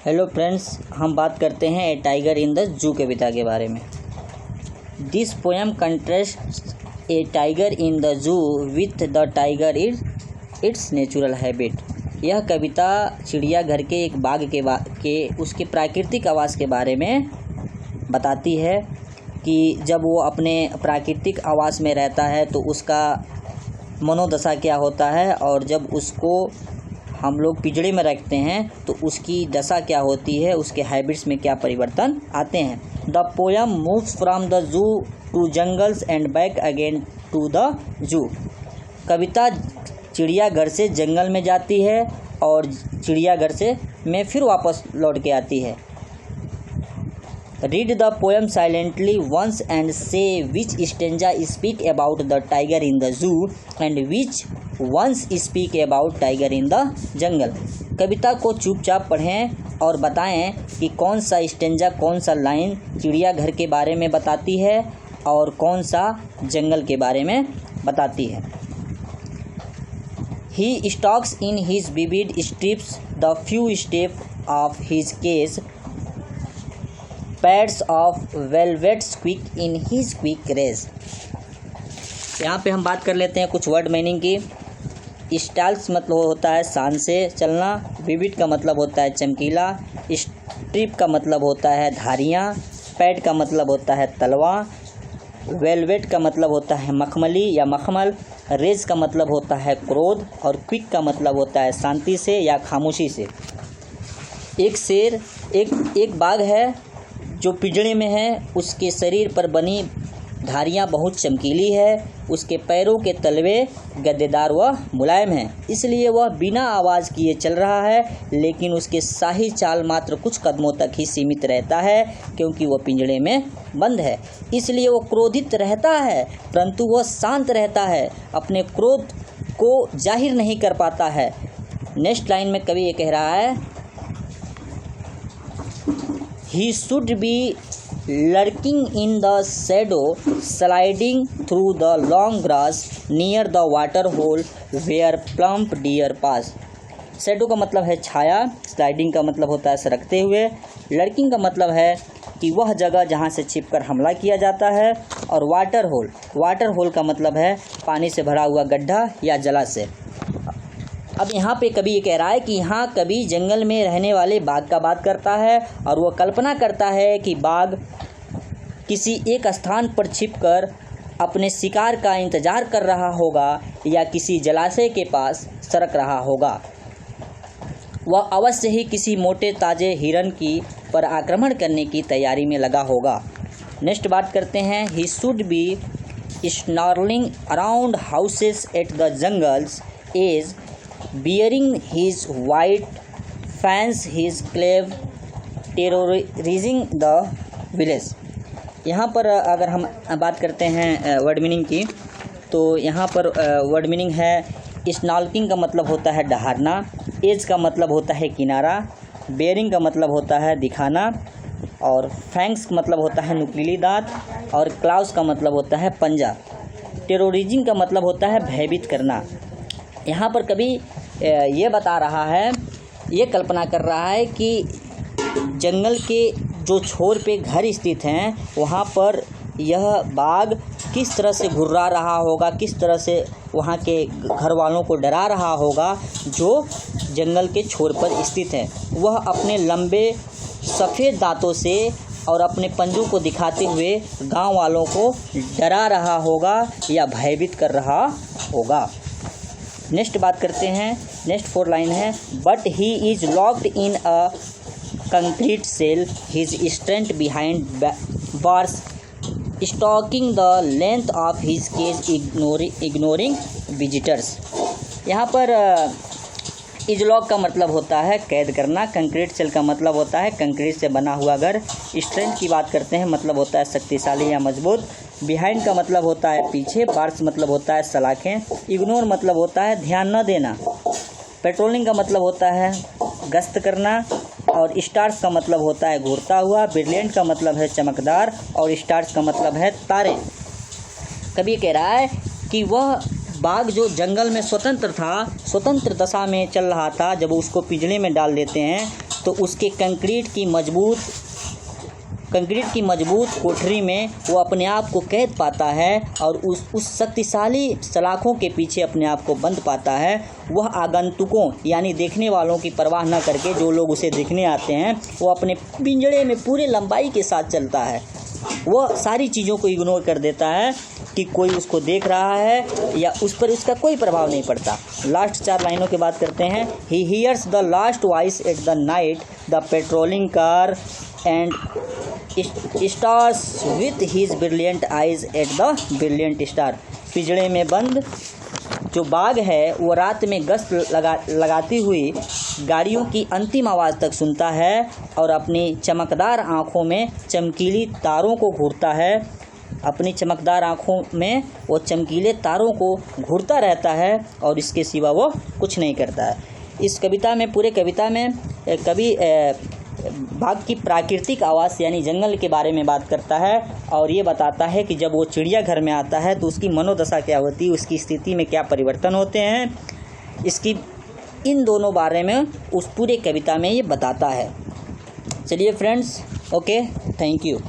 Hello friends, हम बात करते हैं ए टाइगर इन द जू कविता के बारे में। This poem contrast A tiger in the zoo with the tiger it's natural habit. यह कविता चिड़ियाघर के एक बाघ के उसके प्राकृतिक आवास के बारे में बताती है कि जब वो अपने प्राकृतिक आवास में रहता है तो उसका मनोदशा क्या होता है, और जब उसको हम लोग पिंजड़े में रखते हैं तो उसकी दशा क्या होती है, उसके हैबिट्स में क्या परिवर्तन आते हैं। The poem moves from the zoo to jungles and back again to the zoo. कविता चिड़ियाघर से जंगल में जाती है और चिड़ियाघर से में फिर वापस लौट के आती है। Read the poem silently once and say which stanza speak about the tiger in the zoo and which ones speak about tiger in the jungle। कविता को चुपचाप पढ़ें और बताएं कि कौन सा स्टेंजा, कौन सा लाइन चिड़ियाघर के बारे में बताती है और कौन सा जंगल के बारे में बताती है। He stalks in his vivid strips the few steps of his cage, pads of velvet quick in his quick race. यहाँ पे हम बात कर लेते हैं कुछ वर्ड मीनिंग की। स्टाइल्स मतलब होता है शान से चलना, विविड का मतलब होता है चमकीला, स्ट्रिप का मतलब होता है धारियाँ, पैड का मतलब होता है तलवा, वेलवेट का मतलब होता है मखमली या मखमल, रेज का मतलब होता है क्रोध, और क्विक का मतलब होता है शांति से या खामोशी से। एक बाघ है जो पिंजड़े में है, उसके शरीर पर बनी धारियाँ बहुत चमकीली है, उसके पैरों के तलवे गद्देदार व मुलायम हैं, इसलिए वह बिना आवाज़ किए चल रहा है, लेकिन उसके शाही चाल मात्र कुछ कदमों तक ही सीमित रहता है क्योंकि वह पिंजड़े में बंद है। इसलिए वह क्रोधित रहता है परंतु वह शांत रहता है, अपने क्रोध को जाहिर नहीं कर पाता है। नेक्स्ट लाइन में कवि ये कह रहा है, He should be lurking in the shadow, sliding through the long grass near the water hole where plump deer pass। Shadow का मतलब है छाया, स्लाइडिंग का मतलब होता है सरकते हुए, लर्किंग का मतलब है कि वह जगह जहाँ से छिपकर हमला किया जाता है, और वाटर होल का मतलब है पानी से भरा हुआ गड्ढा या जलाशय। अब यहाँ पे कवि ये कह रहा है कि यहाँ कवि जंगल में रहने वाले बाघ का बात करता है और वह कल्पना करता है कि बाघ किसी एक स्थान पर छिपकर अपने शिकार का इंतज़ार कर रहा होगा या किसी जलाशय के पास सरक रहा होगा। वह अवश्य ही किसी मोटे ताजे हिरन की पर आक्रमण करने की तैयारी में लगा होगा। नेक्स्ट बात करते हैं, he should be snarling around houses at the jungles as bearing his white fangs his clave terrorizing the village। यहाँ पर अगर हम बात करते हैं वर्ड मीनिंग की, तो यहाँ पर वर्ड मीनिंग है स्नॉल्किंग का मतलब होता है डहारना, एज का मतलब होता है किनारा, बेयरिंग का मतलब होता है दिखाना, और फैंग्स का मतलब होता है नुकीली दांत, और क्लाउस का मतलब होता है पंजा, टेरोरिजिंग का मतलब होता है भयभीत करना। यहाँ पर कभी ये बता रहा है, ये कल्पना कर रहा है कि जंगल के जो छोर पे घर स्थित हैं वहाँ पर यह बाघ किस तरह से घुर्रा रहा होगा, किस तरह से वहाँ के घर वालों को डरा रहा होगा जो जंगल के छोर पर स्थित हैं। वह अपने लंबे सफ़ेद दांतों से और अपने पंजों को दिखाते हुए गांव वालों को डरा रहा होगा या भयभीत कर रहा होगा। नेक्स्ट बात करते हैं, नेक्स्ट 4 लाइन है, but he is locked in a concrete cell, his strength behind bars stalking the length of his cage ignoring visitors. यहाँ पर इजलॉक का मतलब होता है कैद करना, कंक्रीट सेल का मतलब होता है कंक्रीट से बना हुआ घर, स्ट्रेंथ की बात करते हैं मतलब होता है शक्तिशाली या मजबूत, बिहाइंड का मतलब होता है पीछे, बार्स मतलब होता है सलाखें, इग्नोर मतलब होता है ध्यान न देना, पेट्रोलिंग का मतलब होता है गश्त करना, और स्टार्स का मतलब होता है घूरता हुआ, ब्रिलियंट का मतलब है चमकदार, और स्टार्स का मतलब है तारे। कभी कह रहा है कि वह बाघ जो जंगल में स्वतंत्र दशा में चल रहा था, जब उसको पिंजरे में डाल देते हैं तो उसके कंक्रीट की मजबूत कोठरी में वो अपने आप को कैद पाता है और उस शक्तिशाली सलाखों के पीछे अपने आप को बंद पाता है। वह आगंतुकों यानी देखने वालों की परवाह न करके, जो लोग उसे देखने आते हैं, वो अपने पिंजड़े में पूरे लंबाई के साथ चलता है। वह सारी चीज़ों को इग्नोर कर देता है कि कोई उसको देख रहा है या उस पर उसका कोई प्रभाव नहीं पड़ता। लास्ट 4 लाइनों की बात करते हैं। He hears the last voice at the night the patrolling car and stars with his brilliant eyes at the brilliant star. पिंजड़े में बंद जो बाघ है वो रात में गश्त लगाती हुई गाड़ियों की अंतिम आवाज़ तक सुनता है और अपनी चमकदार आँखों में चमकीली तारों को घूरता है। अपनी चमकदार आँखों में वो चमकीले तारों को घूरता रहता है और इसके सिवा वो कुछ नहीं करता है। इस कविता में, पूरे कविता में कवि बाघ की प्राकृतिक आवास यानी जंगल के बारे में बात करता है और ये बताता है कि जब वो चिड़ियाघर में आता है तो उसकी मनोदशा क्या होती है, उसकी स्थिति में क्या परिवर्तन होते हैं। इसकी इन दोनों बारे में उस पूरे कविता में ये बताता है। चलिए फ्रेंड्स, ओके, थैंक यू।